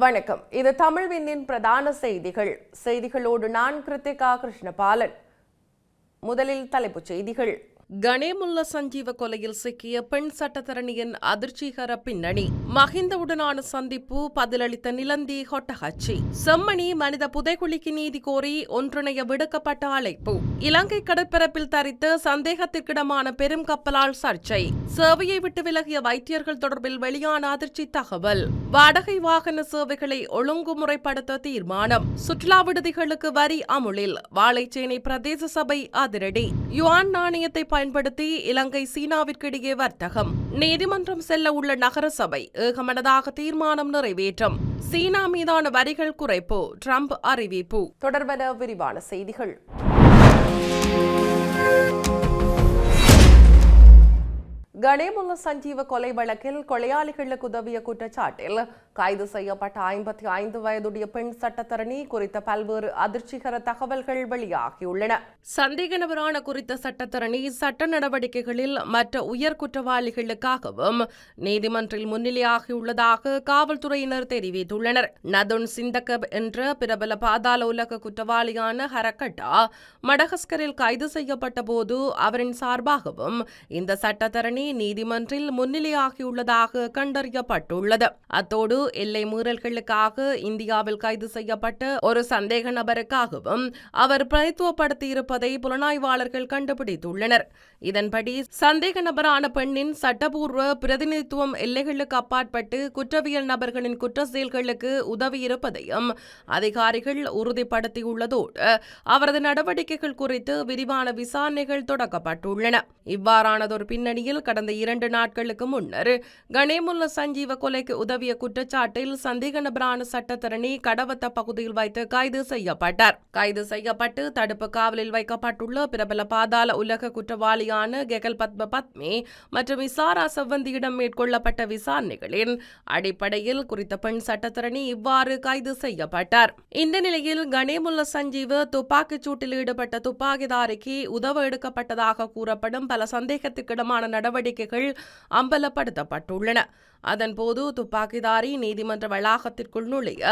வணக்கம். இது தமிழ்வினின் பிரதான செய்திகளோடு நான் கிருத்திகா கிருஷ்ணபாலன். முதலில் தலைப்புச் செய்திகள். கணேமுல்ல சஞ்சீவ கொலையில் சிக்கிய பெண் சட்டத்தரணியின் அதிர்ச்சிகர பின்னணி. மஹிந்தவுடனான சந்திப்பு, பதிலளித்த நிலந்தி ஹொட்டஹச்சி. செம்மணி மனித புதைகுழிக்கு நீதி கோரி ஒன்றிணைய விடுக்கப்பட்ட அழைப்பு. இலங்கை கடற்பரப்பில் தரித்த சந்தேகத்திற்கிடமான பெரும் கப்பலால் சர்ச்சை. சேவையை விட்டு விலகிய வைத்தியர்கள் தொடர்பில் வெளியான அதிர்ச்சி தகவல். வாடகை வாகன சேவைகளை ஒழுங்குமுறைப்படுத்த தீர்மானம். சுற்றுலா விடுதிகளுக்கு வரி அமுலில். வாழைச்சேனை பிரதேச சபை அதிரடி. யுவான் நாணயத்தை பயன்படுத்தி இலங்கை சீனாவிற்கு இடையே வர்த்தகம். நீதிமன்றம் செல்ல உள்ள நகர சபை ஏகமனதாக தீர்மானம் நிறைவேற்றம். சீனா மீதான வரிகள் குறைப்பு. ட்ரம்ப் அறிவிப்பு. தொடர்பான விரிவான செய்திகள். கணேமுல்ல சஞ்சீவ கொலை வழக்கில் கொலையாளிகளுக்கு உதவிய குற்றச்சாட்டில் கைது செய்யப்பட்ட 55 வயதுடைய பெண் சட்டத்தரணி குறித்த பல்வேறு அதிர்ச்சிகர தகவல்கள் வெளியாகியுள்ளன. சந்தேக நபரான குறித்த சட்டத்தரணி சட்ட நடவடிக்கைகளில் மற்ற உயர் குற்றவாளிகளுக்காகவும் நீதிமன்றில் முன்னிலையாகியுள்ளதாக காவல்துறையினர் தெரிவித்துள்ளனர். நதுன் சிந்தகப் என்ற பிரபல பாதாள உலக குற்றவாளியான ஹரக்கட்டா மடகஸ்கரில் கைது செய்யப்பட்ட போது அவரின் சார்பாகவும் இந்த சட்டத்தரணி நீதிமன்றில் முன்னிலையாகியுள்ளதாக கண்டறியப்பட்டுள்ளது. அத்தோடு எல்லை மீறல்களுக்காக இந்தியாவில் கைது செய்யப்பட்ட ஒரு சந்தேக நபருக்காகவும் அவர் பிரதித்துவப்படுத்தியிருப்பதை புலனாய்வாளர்கள் கண்டுபிடித்துள்ளனர். இதன்படி சந்தேக நபரான பெண்ணின் சட்டபூர்வ பிரதிநிதித்துவம் எல்லைகளுக்கு அப்பாற்பட்டு குற்றவியல் நபர்களின் குற்ற செயல்களுக்கு உதவியிருப்பதையும் அதிகாரிகள் உறுதிப்படுத்தியுள்ளதோடு அவரது நடவடிக்கைகள் குறித்து விரிவான விசாரணைகள் தொடங்கப்பட்டுள்ளன. இவ்வாறானதொரு பின்னணியில் கடந்த 2 நாட்களுக்கு முன்னர் கணேமுல்ல சஞ்சீவ கொலைக்கு உதவிய குற்றச்சாட்டில் சந்தேக நபரான சட்டத்தரணி கடவத்த பகுதியில் வைத்து கைது செய்யப்பட்டார். கைது செய்யப்பட்டு தடுப்பு காவலில் வைக்கப்பட்டுள்ள பிரபல பாதாள உலக குற்றவாளியான கெகல் பத்ம பத்மே மற்றும் இசாரா செவ்வந்தியிடம் மேற்கொள்ளப்பட்ட விசாரணைகளின் அடிப்படையில் குறித்த பெண் சட்டத்தரணி இவ்வாறு கைது செய்யப்பட்டார். இந்த நிலையில் கணேமுல்ல சஞ்சீவ துப்பாக்கிச் சூட்டில் ஈடுபட்ட துப்பாக்கிதாரிக்கு உதவ எடுக்கப்பட்டதாக கூறப்படும் பல சந்தேகத்துக்கிடமான நடவடிக்கைகள் அம்பலப்படுத்தப்பட்டுள்ளன. அதன்போது துப்பாக்கிதாரி நீதிமன்ற வளாகத்திற்குள் நுழைய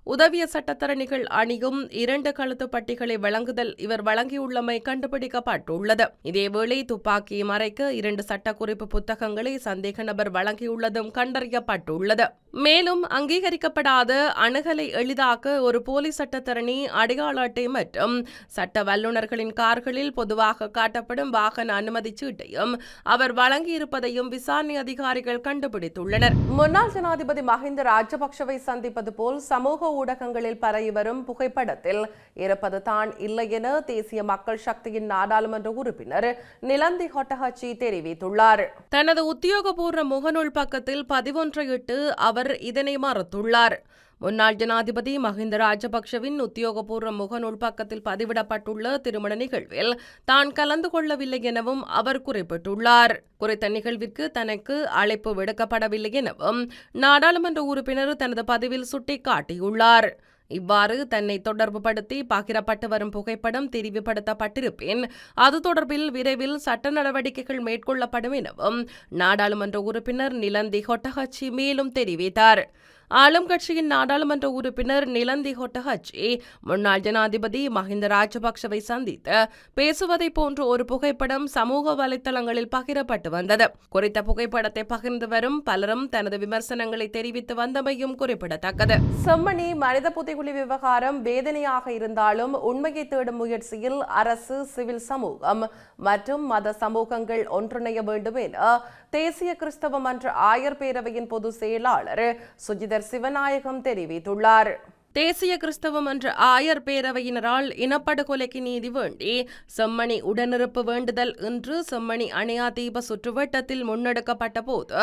உதவிய சட்டத்தரணிகள் அணியும் 2 கழுத்து பட்டிகளை வழங்குதல் இவர் வழங்கியுள்ளமை கண்டுபிடிக்கப்பட்டுள்ளது. இதேவேளை துப்பாக்கியை மறைக்க 2 சட்டக்குறிப்பு புத்தகங்களை சந்தேக நபர் வழங்கியுள்ளதும் கண்டறியப்பட்டுள்ளது. மேலும் அங்கீகரிக்கப்படாத அணுகலை எளிதாக்க ஒரு போலீஸ் சட்டத்தரணி அடையாள அட்டை மற்றும் சட்ட வல்லுநர்களின் கார்களில் பொதுவாக காட்டப்படும் வாகன அனுமதி சீட்டையும் அவர் வழங்கியிருப்பதையும் விசாரணை அதிகாரிகள் கண்டுபிடித்துள்ளனர். முன்னாள் ஜனாதிபதி மஹிந்த ராஜபக்ஷவை சந்திப்பது போல் சமூக ஊடகங்களில் பரவி வரும் புகைப்படத்தில் இருப்பது தான் இல்லை என தேசிய மக்கள் சக்தியின் நாடாளுமன்ற உறுப்பினர் நிலந்தி ஹொட்டஹச்சி தெரிவித்துள்ளார். தனது உத்தியோகபூர்வ முகநூல் பக்கத்தில் பதிவொன்றை இட்டு அவர் இதனை மறுத்துள்ளார். முன்னாள் ஜனாதிபதி மஹிந்த ராஜபக்ஷவின் உத்தியோகபூர்வ முகநூல் பக்கத்தில் பதிவிடப்பட்டுள்ள திருமண நிகழ்வில் தான் கலந்து கொள்ளவில்லை எனவும் அவர் குறிப்பிட்டுள்ளார். குறித்த நிகழ்விற்கு தனக்கு அழைப்பு விடுக்கப்படவில்லை எனவும் நாடாளுமன்ற உறுப்பினர் தனது பதிவில் சுட்டிக்காட்டியுள்ளார். இவ்வாறு தன்னை தொடர்புபடுத்தி பகிரப்பட்டு வரும் புகைப்படம் தெரிவுபடுத்தப்பட்டிருப்பின் அது தொடர்பில் விரைவில் சட்ட நடவடிக்கைகள் மேற்கொள்ளப்படும் எனவும் நாடாளுமன்ற உறுப்பினர் நிலந்தி ஹொட்டஹச்சி மேலும் தெரிவித்தார். ஆளும் கட்சியின் நாடாளுமன்ற உறுப்பினர் நிலந்தி ஹொட்டஹச்சி முன்னாள் ஜனாதிபதி மஹிந்த ராஜபக்ஷவை சந்தித்து பேசுவதை போன்ற ஒரு புகைப்படம் சமூக வலைதளங்களில் பகிரப்பட்டு வந்தது. குறித்த புகைப்படத்தை பகிர்ந்து வரும் பலரும் தனது விமர்சனங்களை தெரிவித்து வந்தமையும் குறிப்பிடத்தக்கது. செம்மணி மனித புதைகுழி விவகாரம் வேதனையாக இருந்தாலும் உண்மையை தேடும் முயற்சியில் அரசு, சிவில் சமூகம் மற்றும் மத சமூகங்கள் ஒன்றிணைய வேண்டும் என தேசிய கிறிஸ்தவ மன்ற ஆயர் பேரவையின் பொதுச் செயலாளர் சுஜிதர் சிவநாயகம் தெரிவித்துள்ளார். தேசிய கிறிஸ்தவ மன்ற ஆயர் பேரவையினரால் இனப்படுகொலைக்கு நீதி வேண்டி செம்மணி உடனிருப்பு வேண்டுதல் இன்று செம்மணி அணையா தீப சுற்றுவட்டத்தில் முன்னெடுக்கப்பட்ட போது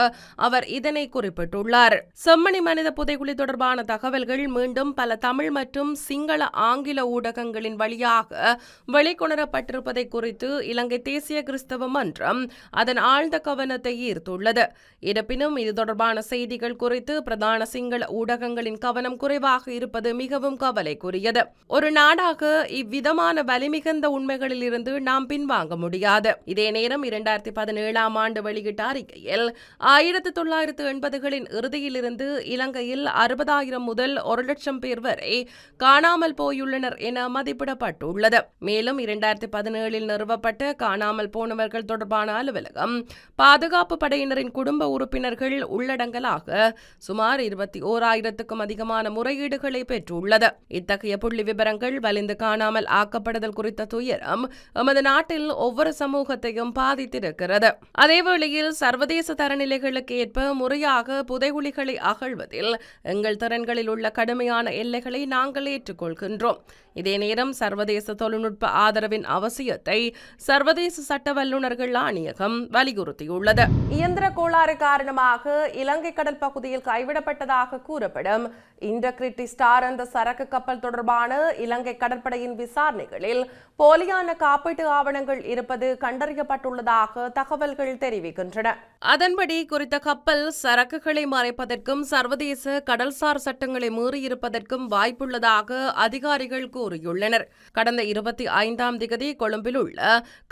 அவர் இதனை குறிப்பிட்டுள்ளார். செம்மணி மனித புதைகுழி தொடர்பான தகவல்கள் மீண்டும் பல தமிழ் மற்றும் சிங்கள, ஆங்கில ஊடகங்களின் வழியாக வெளிக்கொணரப்பட்டிருப்பதை குறித்து இலங்கை தேசிய கிறிஸ்தவ மன்றம் அதன் ஆழ்ந்த கவனத்தை ஈர்த்துள்ளது. இருப்பினும் இது தொடர்பான செய்திகள் குறித்து பிரதான சிங்கள ஊடகங்களின் கவனம் குறைவாக இருப்பது இருப்பது மிகவும் கவலைக்குரியது. ஒரு நாடாக இவ்விதமான வலிமிகுந்த உண்மைகளில் இருந்து நாம் பின்வாங்க முடியாது. இதே நேரம் 2017 ஆண்டு வெளியிட்ட அறிக்கையில் 1980களின் இறுதியிலிருந்து இலங்கையில் 60,000 முதல் 1,00,000 பேர் வரை காணாமல் போயுள்ளனர் என மதிப்பிடப்பட்டுள்ளது. மேலும் 2017 நிறுவப்பட்ட காணாமல் போனவர்கள் தொடர்பான அலுவலகம் பாதுகாப்பு படையினரின் குடும்ப உறுப்பினர்கள் உள்ளடங்கலாக சுமார் 21,000க்கும் அதிகமான முறையீடுகளை பெற்றுள்ளது. இத்தகைய புள்ளி விவரங்கள் வலிந்து காணாமல் ஆக்கப்படுதல் குறித்த துயரம் எமது நாட்டில் ஒவ்வொரு சமூகத்தையும் பாதித்திருக்கிறது. அதேவேளையில் சர்வதேச தரநிலைகளுக்கு ஏற்ப முறையாக புதைகுழிகளை அகழ்வதில் எங்கள் திறன்களில் உள்ள கடுமையான எல்லைகளை நாங்கள் ஏற்றுக்கொள்கின்றோம். இதே நேரம் சர்வதேச தொழில்நுட்ப ஆதரவின் அவசியத்தை சர்வதேச சட்ட வல்லுநர்கள் ஆணையகம் வலியுறுத்தியுள்ளது. இயந்திர கோளாறு காரணமாக இலங்கை கடல் பகுதியில் கைவிடப்பட்டதாக கூறப்படும் இன்டெகிரிட்டி ஸ்டார் என்ற சரக்கு கப்பல் தொடர்பான இலங்கை கடற்படையின் விசாரணைகளில் போலியான காப்பீட்டு ஆவணங்கள் இருப்பது கண்டறியப்பட்டுள்ளதாக தகவல்கள் தெரிவிக்கின்றன. அதன்படி குறித்த கப்பல் சரக்குகளை மறைப்பதற்கும் சர்வதேச கடல்சார் சட்டங்களை மீறியிருப்பதற்கும் வாய்ப்புள்ளதாக அதிகாரிகள் கூறியுள்ளனர். கடந்த 25ஆம் தேதி கொழும்பில் உள்ள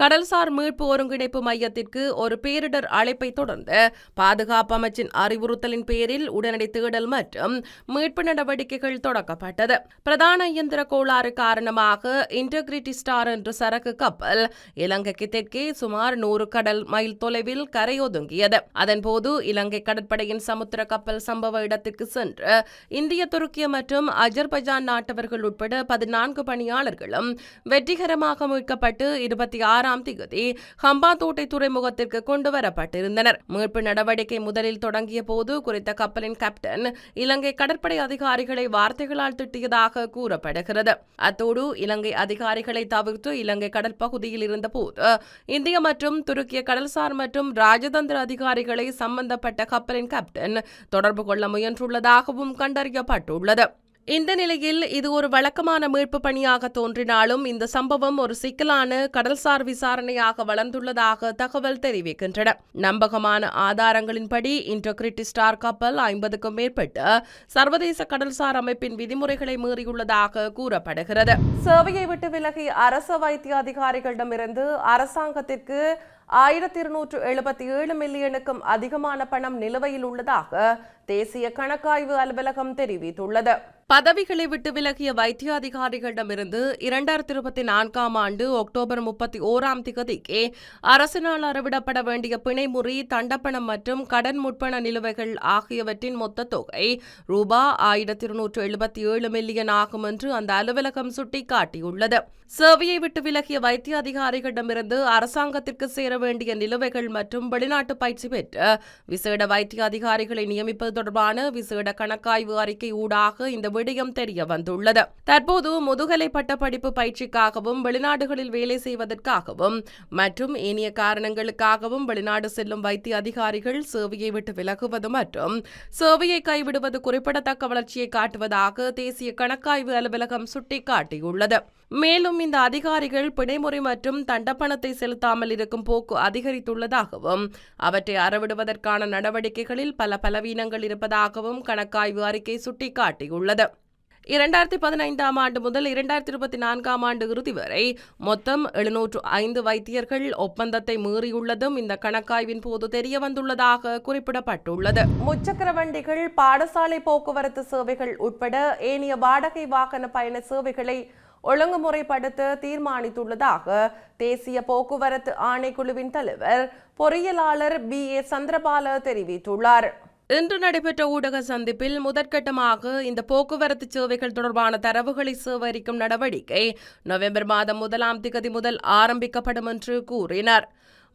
கடல்சார் மீட்பு ஒருங்கிணைப்பு மையத்திற்கு ஒரு பேரிடர் அழைப்பை தொடர்ந்து பாதுகாப்பு அமைச்சின் அறிவுறுத்தலின் பேரில் உடனடி தேடல் மற்றும் மீட்பு நடவடிக்கைகள் தொடங்கப்பட்டது. பிரதான இயந்திர கோளாறு காரணமாக இன்டெகிரிட்டி ஸ்டார் என்ற சரக்கு கப்பல் இலங்கைக்கு தெற்கே சுமார் 100 கடல் மைல் தொலைவில் கரையொதுங்கியது. அதன்போது இலங்கை கடற்படையின் சமுத்திர கப்பல் சம்பவ இடத்திற்கு சென்று இந்திய, துருக்கிய மற்றும் அஜர்பைஜான் நாட்டவர்கள் உட்பட 14 பணியாளர்களும் வெற்றிகரமாக மீட்கப்பட்டு 26ஆம் தேதி ஹம்பாந்தோட்டை துறைமுகத்திற்கு கொண்டு வரப்பட்டிருந்தனர். மீட்பு நடவடிக்கை முதலில் தொடங்கிய போது குறித்த கப்பலின் கேப்டன் இலங்கை கடற்படை அதிகாரிகளை வார்த்தைகளால் திட்டியதாக கூறப்படுகிறது. அத்தோடு இலங்கை அதிகாரிகளை தவிர்த்து இலங்கை கடல் பகுதியில் இருந்தபோது இந்திய மற்றும் துருக்கிய கடல்சார் மற்றும் ராஜதந்திர அதிகாரிகளை சம்பந்தப்பட்ட கப்பலின் கேப்டன் தொடர்பு கொள்ள முயன்றுள்ளதாகவும் கண்டறியப்பட்டுள்ளது. இந்த நிலையில் இது ஒரு வழக்கமான மீட்பு பணியாக தோன்றினாலும் இந்த சம்பவம் ஒரு சிக்கலான கடல்சார் விசாரணையாக வளர்ந்துள்ளதாக தகவல் தெரிவிக்கின்றன. நம்பகமான ஆதாரங்களின்படி இன்டெகிரிட்டி ஸ்டார் கப்பல் 50க்கும் மேற்பட்ட சர்வதேச கடல்சார் அமைப்பின் விதிமுறைகளை மீறியுள்ளதாக கூறப்படுகிறது. சேவையை விட்டு விலகி அரசு வைத்திய அதிகாரிகளிடமிருந்து அரசாங்கத்திற்கு 1277 மில்லியனுக்கும் அதிகமான பணம் நிலுவையில் உள்ளதாக தேசிய கணக்காய்வு அலுவலகம் தெரிவித்துள்ளது. பதவிகளை விட்டு விலகிய வைத்திய அதிகாரிகளிடமிருந்து 2024ஆம் ஆண்டு அக்டோபர் 31ஆம் தேதிக்கு அரசினால் அறவிடப்பட வேண்டிய பிணைமுறி, தண்டப்பணம் மற்றும் கடன் முற்பண நிலுவைகள் ஆகியவற்றின் மொத்த தொகை ரூபாய் 1277 மில்லியன் ஆகும் என்று அந்த அலுவலகம் சுட்டிக்காட்டியுள்ளது. சேவையை விட்டு விலகிய வைத்திய அதிகாரிகளிடமிருந்து அரசாங்கத்திற்கு சேர வேண்டிய நிலுவைகள் மற்றும் வெளிநாட்டு பயிற்சி பெற்ற விசேட வைத்திய அதிகாரிகளை நியமிப்பது தொடர்பான விசேட கணக்காய்வு அறிக்கை ஊடாக இந்த விடயம் தெரிய வந்துள்ளது. தற்போது முதுகலை பட்டப்படிப்பு பயிற்சிக்காகவும் வெளிநாடுகளில் வேலை செய்வதற்காகவும் மற்றும் ஏனைய காரணங்களுக்காகவும் வெளிநாடு செல்லும் வைத்திய அதிகாரிகள் சேவையை விட்டு விலகுவது மற்றும் சேவையை கைவிடுவது குறிப்பிடத்தக்க வளர்ச்சியை காட்டுவதாக தேசிய கணக்காய்வு அலுவலகம் சுட்டிக்காட்டியுள்ளது. மேலும் இந்த அதிகாரிகள் பிணைமுறை மற்றும் தண்டப்பணத்தை செலுத்தாமல் இருக்கும் போக்கு அதிகரித்துள்ளதாகவும் அவற்றை அறவிடுவதற்கான நடவடிக்கைகளில் பல பலவீனங்கள் இருப்பதாகவும் கணக்காய்வு அறிக்கை சுட்டிக்காட்டியுள்ளது. 2015ஆம் ஆண்டு முதல் 2024ஆம் ஆண்டு இறுதி வரை மொத்தம் 705 வைத்தியர்கள் ஒப்பந்தத்தை மீறியுள்ளதும் இந்த கணக்காய்வின் போது தெரிய வந்துள்ளதாக குறிப்பிடப்பட்டுள்ளது. முச்சக்கர வண்டிகள், பாடசாலை போக்குவரத்து சேவைகள் உட்பட ஏனைய வாடகை வாகன பயண சேவைகளை ஒழுங்குமுறைப்படுத்த தீர்மானித்துள்ளதாக தேசிய போக்குவரத்து ஆணைக்குழுவின் தலைவர் பொறியியலாளர் BA சந்திரபால தெரிவித்துள்ளார். இன்று நடைபெற்ற ஊடக சந்திப்பில் முதற்கட்டமாக இந்த போக்குவரத்து சேவைகள் தொடர்பான தரவுகளை சேகரிக்கும் நடவடிக்கை நவம்பர் மாதம் 1ஆம் தேதி முதல் ஆரம்பிக்கப்படும் என்று கூறினார்.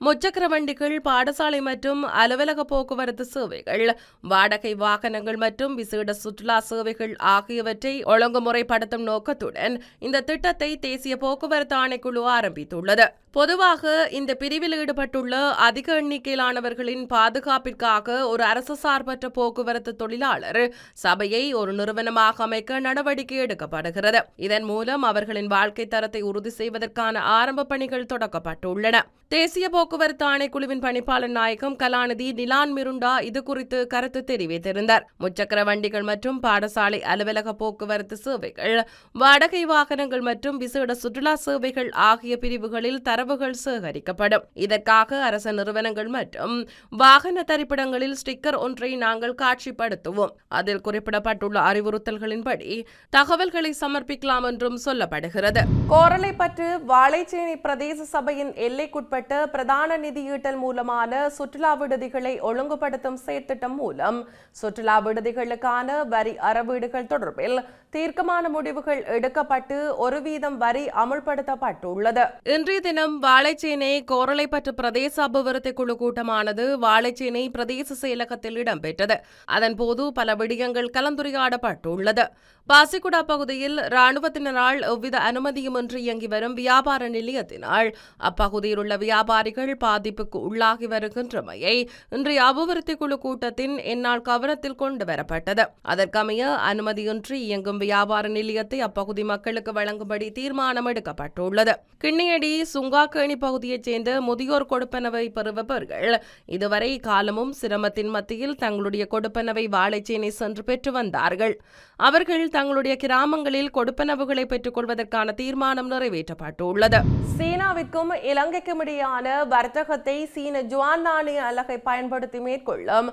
முச்சக்கர வண்டிகள், பாடசாலை மற்றும் அலுவலக போக்குவரத்து சேவைகள், வாடகை வாகனங்கள் மற்றும் விசேட சுற்றுலா சேவைகள் ஆகியவற்றை ஒழுங்குமுறைப்படுத்தும் நோக்கத்துடன் இந்த திட்டத்தை தேசிய போக்குவரத்து ஆணைக்குழு ஆரம்பித்துள்ளது. பொதுவாக இந்த பிரிவில் ஈடுபட்டுள்ள அதிக எண்ணிக்கையிலானவர்களின் பாதுகாப்பிற்காக ஒரு அரசு சார்பற்ற போக்குவரத்து தொழிலாளர் சபையை ஒரு நிறுவனமாக அமைக்க நடவடிக்கை எடுக்கப்படுகிறது. இதன் மூலம் அவர்களின் வாழ்க்கை தரத்தை உறுதி செய்வதற்கான ஆரம்ப பணிகள் தொடங்கப்பட்டுள்ளன. தேசிய போக்குவரத்து ஆணைக்குழுவின் பணிப்பாளர் நாயகம் கலாநிதி நிலான் மிருண்டா இது குறித்து கருத்து தெரிவித்திருந்தார். முச்சக்கர வண்டிகள் மற்றும் பாடசாலை அலுவலக போக்குவரத்து சேவைகள், வாடகை வாகனங்கள் மற்றும் விசேட சுற்றுலா சேவைகள் ஆகிய பிரிவுகளில் தரவுகள் சேகரிக்கப்படும். இதற்காக அரச நிறுவனங்கள் மற்றும் வாகன தரிப்பிடங்களில் ஸ்டிக்கர் ஒன்றை நாங்கள் காட்சிப்படுத்துவோம். அதில் குறிப்பிடப்பட்டுள்ள அறிவுறுத்தல்களின்படி தகவல்களை சமர்ப்பிக்கலாம் என்றும் சொல்லப்படுகிறது. கோரளைப்பற்று வாழைச்சேனை பிரதேச சபையின் எல்லைக்குட்பட்ட பிரதான நிதியீட்டல் மூலமான சுற்றுலா விடுதிகளை ஒழுங்குபடுத்தும் செயற்திட்டம் மூலம் சுற்றுலா விடுதிகளுக்கான வரி அறவீடுகள் தொடர்பில் தீர்க்கமான முடிவுகள் எடுக்கப்பட்டு 1% வரி அமுல்படுத்தப்பட்டுள்ளது. இன்றைய தினம் வாழைச்சேனை கோரளைப்பற்று பிரதேச அபிவிருத்தி குழு கூட்டமானது வாழைச்சேனை பிரதேச செயலகத்தில் இடம்பெற்றது. அதன்போது பல விடயங்கள் கலந்துரையாடப்பட்டுள்ளது. பாசிக்குடா பகுதியில் இராணுவத்தினரால் எவ்வித அனுமதியுமின்றி இயங்கி வரும் வியாபார நிலையத்தினால் அப்பகுதியில் உள்ள வியாபாரிகள் பாதிப்புக்கு உள்ளாகி வருகின்றமையை இன்றைய அபிவிருத்தி குழு கூட்டத்தின் என்னால் கவனத்தில் கொண்டு வரப்பட்டது. அதற்கமைய அனுமதியின்றி இயங்கும் வியாபார நிலையத்தை அப்பகுதி மக்களுக்கு வழங்கும்படி தீர்மானம் எடுக்கப்பட்டுள்ளது. கிண்ணியடி சுங்காக்கேணி பகுதியைச் சேர்ந்த முதியோர் கொடுப்பனவை பெறுபவர்கள் இதுவரை காலமும் சிரமத்தின் மத்தியில் தங்களுடைய கொடுப்பனவை வாழைச்சேனை சென்று பெற்று வந்தார்கள். அவர்கள் தங்களுடைய கிராமங்களில் கொடுப்பனவுகளை பெற்றுக் கொள்வதற்கான தீர்மானம் நிறைவேற்றப்பட்டுள்ளது. சீனாவிற்கும் இலங்கைக்கும் இடையான வர்த்தகத்தை சீன ஜுவான் நாணய அலகை பயன்படுத்தி மேற்கொள்ளும்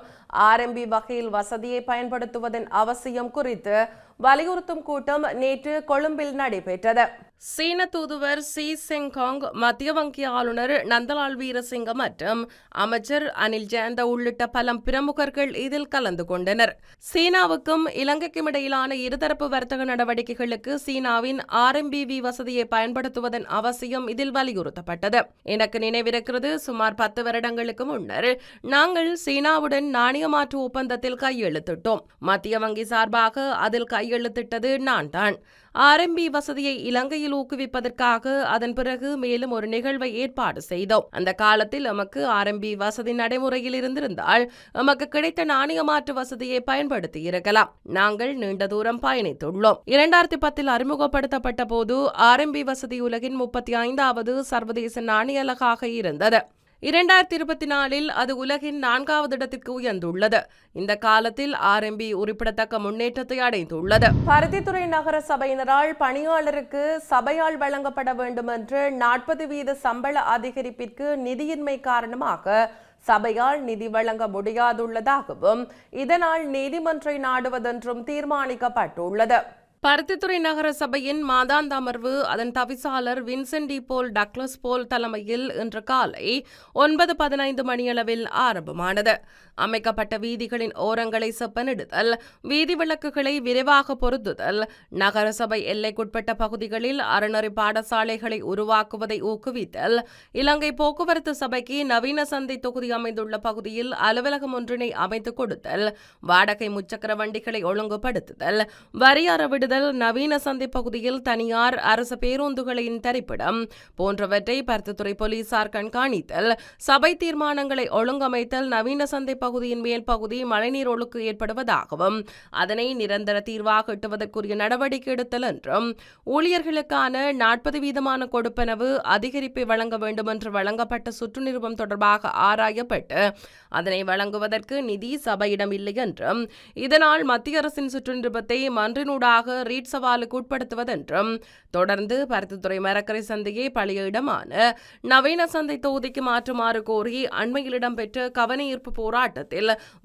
RMB வகையில் வசதியை பயன்படுத்துவதன் அவசியம் குறித்து வலியுறுத்தும் கூட்டம் நேற்று கொழும்பில் நடைபெற்றது. சீன தூதுவர் சி செங்காங், மத்திய வங்கி ஆளுநர் நந்தலால் வீரசிங்க மற்றும் அமைச்சர் அனில் ஜெயந்த உள்ளிட்ட பல பிரமுகர்கள் இதில் கலந்து கொண்டனர். சீனாவுக்கும் இலங்கைக்கும் இடையிலான இருதரப்பு வர்த்தக நடவடிக்கைகளுக்கு சீனாவின் RMBV வசதியை பயன்படுத்துவதன் அவசியம் இதில் வலியுறுத்தப்பட்டது. எனக்கு நினைவிருக்கிறது, சுமார் 10 வருடங்களுக்கு முன்னர் நாங்கள் சீனாவுடன் நாணய மாற்று ஒப்பந்தத்தில் கையெழுத்திட்டோம். மத்திய வங்கி சார்பாக அதில் கையெழுத்திட்டது நான் தான். RMB வசதியை இலங்கையில் ஊக்குவிப்பதற்காக அதன் பிறகு மேலும் ஒரு நிகழ்வை ஏற்பாடு செய்தோம். அந்த காலத்தில் எமக்கு RMB வசதி நடைமுறையில் இருந்திருந்தால் எமக்கு கிடைத்த நாணய மாற்று வசதியை பயன்படுத்தி இருக்கலாம். நாங்கள் நீண்ட தூரம் பயணித்துள்ளோம். 2010 அறிமுகப்படுத்தப்பட்ட போது RMB வசதி உலகின் 35வது சர்வதேச நாணய அலகாக இருந்தது. 2024 அது உலகின் 4வது இடத்திற்கு உயர்ந்துள்ளது. இந்த காலத்தில் RMB குறிப்பிடத்தக்க முன்னேற்றத்தை அடைந்துள்ளது. பருத்தித்துறை நகர சபையினரால் பணியாளருக்கு சபையால் வழங்கப்பட வேண்டும் என்று 40% சம்பள அதிகரிப்பிற்கு நிதியின்மை காரணமாக சபையால் நிதி வழங்க முடியாதுள்ளதாகவும் இதனால் நீதிமன்றை நாடுவதென்றும் தீர்மானிக்கப்பட்டுள்ளது. பருத்தித்துறை நகர சபையின் மாதாந்த அமர்வு அதன் தவிசாளர் வின்சென்ட் டி போல் டக்ளஸ் போல் தலைமையில் இன்று காலை 9:15 மணியளவில் ஆரம்பமானது. அமைக்கப்பட்ட வீதிகளின் ஓரங்களை செப்பனிடுதல், வீதி விளக்குகளை விரைவாக பொருத்துதல், நகரசபை எல்லைக்குட்பட்ட பகுதிகளில் அறநெறி பாடசாலைகளை உருவாக்குவதை ஊக்குவித்தல், இலங்கை போக்குவரத்து சபைக்கு நவீன சந்தை தொகுதி அமைந்துள்ள பகுதியில் அலுவலகம் ஒன்றினை அமைத்துக் கொடுத்தல், வாடகை முச்சக்கர வண்டிகளை ஒழுங்குபடுத்துதல், வரி அறவிடுதல், நவீன சந்தை பகுதியில் தனியார் அரசு பேருந்துகளின் தரிப்பிடம் போன்றவற்றை பருத்தித்துறை போலீசார் கண்காணித்தல், சபை தீர்மானங்களை ஒழுங்கமைத்தல், நவீன சந்தை பகுதியின் மேல் பகுதி மழைநீர் ஒழுக்கு ஏற்படுவதாகவும் அதனை நிரந்தர தீர்வாக எட்டுவதற்குரிய நடவடிக்கை எடுத்தல் என்றும் ஊழியர்களுக்கான 40% கொடுப்பனவு அதிகரிப்பை வழங்க வேண்டும் என்று வழங்கப்பட்ட சுற்று நிருபம் தொடர்பாக ஆராயப்பட்டு அதனை வழங்குவதற்கு நிதி சபையிடம் இல்லை என்றும் இதனால் மத்திய அரசின் சுற்று நிருபத்தை மன்றினூடாக ரீட் சவாலுக்கு உட்படுத்துவதென்றும் தொடர்ந்து பருத்தித்துறை மரக்கரை சந்தையை பழைய இடமான நவீன சந்தை தொகுதிக்கு மாற்றுமாறு கோரி அண்மையில் இடம்பெற்ற கவனஈர்ப்பு போராட்டத்தில்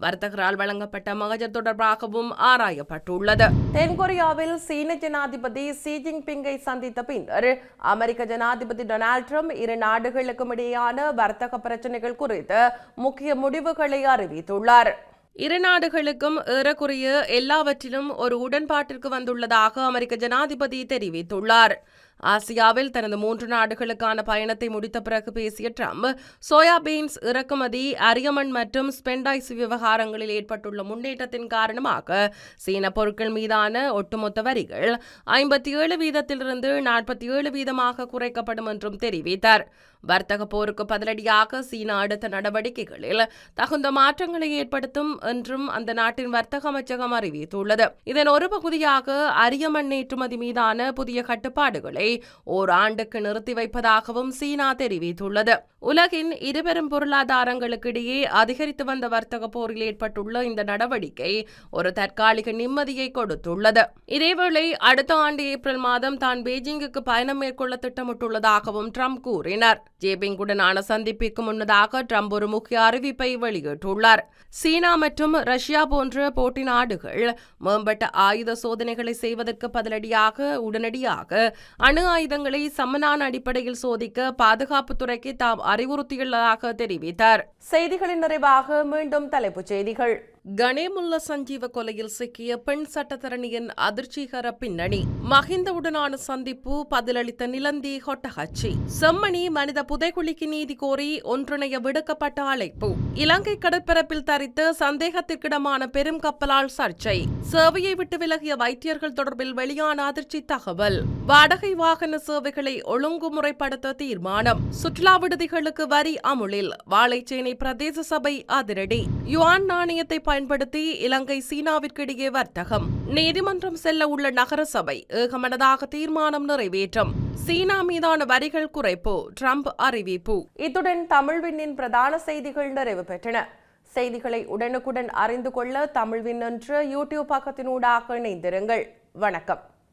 வர்த்தகரால் வழங்கப்பட்ட மகஜர் தொடர்பாகவும் ஆராயப்பட்டுள்ளது. தென்கொரியாவில் சீன ஜனாதிபதி ஷி ஜின்பிங்கை சந்தித்த பின்னர் அமெரிக்க ஜனாதிபதி டொனால்ட் ட்ரம்ப் இரு நாடுகளுக்கும் இடையேயான வர்த்தக பிரச்சினைகள் குறித்து முக்கிய முடிவுகளை அறிவித்துள்ளார். இரு நாடுகளுக்கும் ஏறக்குறைய எல்லாவற்றிலும் ஒரு உடன்பாட்டிற்கு வந்துள்ளதாக அமெரிக்க ஜனாதிபதி தெரிவித்துள்ளார். ஆசியாவில் தனது 3 நாடுகளுக்கான பயணத்தை முடித்த பிறகு பேசிய ட்ரம்ப், சோயாபீன்ஸ் இறக்குமதி, அரியமண் மற்றும் ஸ்பெண்டைஸ் விவகாரங்களில் ஏற்பட்டுள்ள முன்னேற்றத்தின் காரணமாக சீன பொருட்கள் மீதான ஒட்டுமொத்த வரிகள் 57% 47% குறைக்கப்படும் என்றும் தெரிவித்தார். வர்த்தக போருக்கு பதிலடியாக சீனா அடுத்த நடவடிக்கைகளில் தகுந்த மாற்றங்களை ஏற்படுத்தும் என்றும் அந்த நாட்டின் வர்த்தக அமைச்சகம் அறிவித்துள்ளது. இதன் ஒரு பகுதியாக அரியமண் ஏற்றுமதி மீதான புதிய கட்டுப்பாடுகளை ஓராண்டுக்கு நிறுத்தி வைப்பதாகவும் சீனா தெரிவித்துள்ளது. உலகின் இருபெரும் பொருளாதாரங்களுக்கிடையே அதிகரித்து வந்த வர்த்தக போரில் ஏற்பட்டுள்ள இந்த நடவடிக்கை ஒரு தற்காலிக நிம்மதியை கொடுத்துள்ளது. இதேவேளை அடுத்த ஆண்டு ஏப்ரல் மாதம் தான் பெய்ஜிங்குக்கு பயணம் மேற்கொள்ள திட்டமிட்டுள்ளதாகவும் ட்ரம்ப் கூறினார். ஜேபிங்குடனான சந்திப்பிற்கு முன்னதாக ட்ரம்ப் ஒரு முக்கிய அறிவிப்பை வெளியிட்டுள்ளார். சீனா மற்றும் ரஷ்யா போன்ற போட்டி நாடுகள் மேம்பட்ட ஆயுத சோதனைகளை செய்வதற்கு பதிலடியாக உடனடியாக அணு ஆயுதங்களை சமனான அடிப்படையில் சோதிக்க பாதுகாப்புத்துறைக்கு தாம் அறிவுறுத்தியுள்ளதாக தெரிவித்தார். செய்திகளின் நிறைவாக மீண்டும் தலைப்புச் செய்திகள். கணேமுல்ல சஞ்சீவ கொலையில் சிக்கிய பெண் சட்டத்தரணியின் அதிர்ச்சிகர பின்னணி. மஹிந்தவுடனான சந்திப்பு, பதிலளித்த நிலந்தி ஹொட்டஹச்சி. செம்மணி மனித புதைகுழிக்கு நீதி கோரி ஒன்றிணைய விடுக்கப்பட்ட அழைப்பு. இலங்கை கடற்பரப்பில் தரித்த சந்தேகத்திற்கிடமான பெரும் கப்பலால் சர்ச்சை. சேவையை விட்டு விலகிய வைத்தியர்கள் தொடர்பில் வெளியான அதிர்ச்சி தகவல். வாடகை வாகன சேவைகளை ஒழுங்குமுறைப்படுத்த தீர்மானம். சுற்றுலா விடுதிகளுக்கு வரி அமுலில். வாழைச்சேனை பிரதேச சபை அதிரடி. யுவான் நாணயத்தை பயன்படுத்தி இலங்கை சீனாவிற்கு இடையே வர்த்தகம். நீதிமன்றம் செல்ல உள்ள நகர சபை ஏகமனதாக தீர்மானம் நிறைவேற்றம். சீனா மீதான வரிகள் குறைப்பு, ட்ரம்ப் அறிவிப்பு. இத்துடன் தமிழ்விண்ணின் பிரதான செய்திகள் நிறைவு பெற்றன. செய்திகளை உடனுக்குடன் அறிந்து கொள்ள தமிழ்வின் என்ற யூடியூப் பக்கத்தினூடாக இணைந்திருங்கள். வணக்கம்.